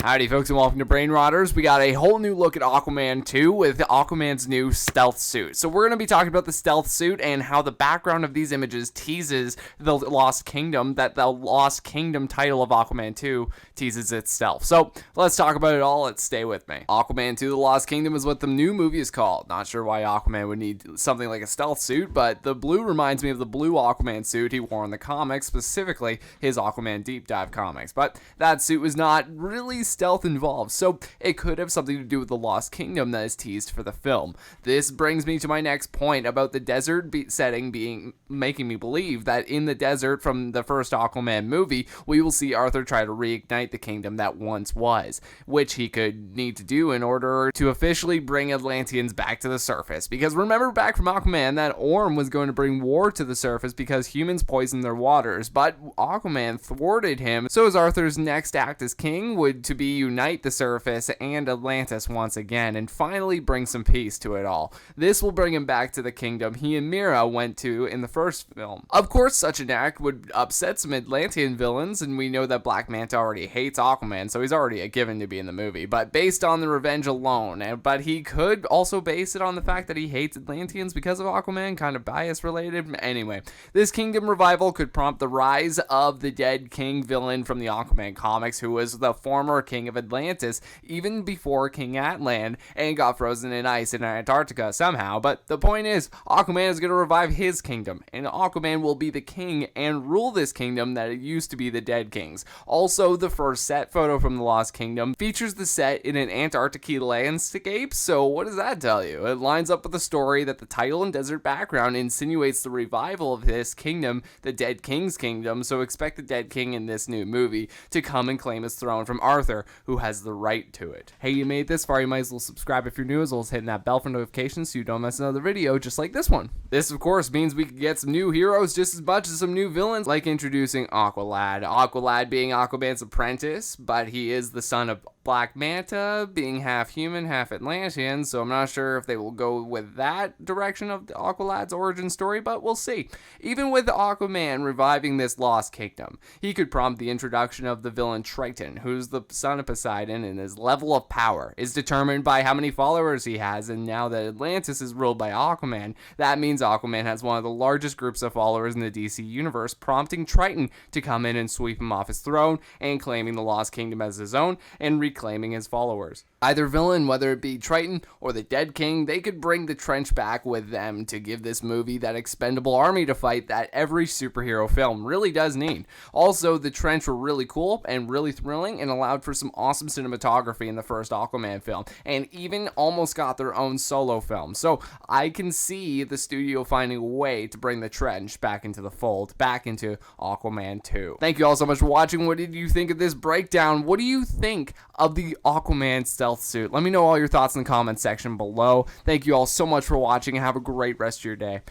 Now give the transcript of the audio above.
Howdy folks and welcome to Brain Rotters. We got a whole new look at Aquaman 2 with Aquaman's new stealth suit. So we're going to be talking about the stealth suit and how the background of these images teases the Lost Kingdom, that the Lost Kingdom title of Aquaman 2 teases itself. So let's talk about it all. Let's stay with me. Aquaman 2 The Lost Kingdom is what the new movie is called. Not sure why Aquaman would need something like a stealth suit, but the blue reminds me of the blue Aquaman suit he wore in the comics, specifically his Aquaman Deep Dive comics. But that suit was not really stealth involved, so it could have something to do with the Lost Kingdom that is teased for the film. This brings me to my next point about the desert setting making me believe that in the desert from the first Aquaman movie, we will see Arthur try to reignite the kingdom that once was, which he could need to do in order to officially bring Atlantians back to the surface. Because remember back from Aquaman that Orm was going to bring war to the surface because humans poisoned their waters, but Aquaman thwarted him, so as Arthur's next act as king would to be unite the surface and Atlantis once again, and finally bring some peace to it all. This will bring him back to the kingdom he and Mera went to in the first film. Of course, such an act would upset some Atlantean villains, and we know that Black Manta already hates Aquaman, so he's already a given to be in the movie, but based on the revenge alone. But he could also base it on the fact that he hates Atlanteans because of Aquaman, kind of bias related. Anyway, this kingdom revival could prompt the rise of the dead king villain from the Aquaman comics, who was the former king of Atlantis even before King Atlan and got frozen in ice in Antarctica somehow. But the point is, Aquaman is going to revive his kingdom, and Aquaman will be the king and rule this kingdom that it used to be the Dead Kings. Also, the first set photo from the Lost Kingdom features the set in an Antarctic landscape, so what does that tell you? It lines up with the story that the title and desert background insinuates the revival of this kingdom, the Dead King's kingdom, so expect the Dead King in this new movie to come and claim his throne from Arthur, who has the right to it. Hey, you made it this far, you might as well subscribe if you're new, as well as hitting that bell for notifications so you don't miss another video just like this one. This, of course, means we could get some new heroes just as much as some new villains, like introducing Aqualad. Aqualad being Aquaman's apprentice, but he is the son of Black Manta, being half human, half Atlantean, so I'm not sure if they will go with that direction of Aqualad's origin story, but we'll see. Even with Aquaman reviving this Lost Kingdom, he could prompt the introduction of the villain Triton, who's the son of Poseidon, and his level of power is determined by how many followers he has, and now that Atlantis is ruled by Aquaman, that means Aquaman has one of the largest groups of followers in the DC universe, prompting Triton to come in and sweep him off his throne, and claiming the Lost Kingdom as his own, and reclaiming his followers. Either villain, whether it be Triton or the Dead King, they could bring the trench back with them to give this movie that expendable army to fight that every superhero film really does need. Also, the trench were really cool and really thrilling and allowed for some awesome cinematography in the first Aquaman film, and even almost got their own solo film. So I can see the studio finding a way to bring the trench back into the fold, back into Aquaman 2. Thank you all so much for watching. What did you think of this breakdown? What do you think of the Aquaman stealth suit? Let me know all your thoughts in the comments section below. Thank you all so much for watching and have a great rest of your day.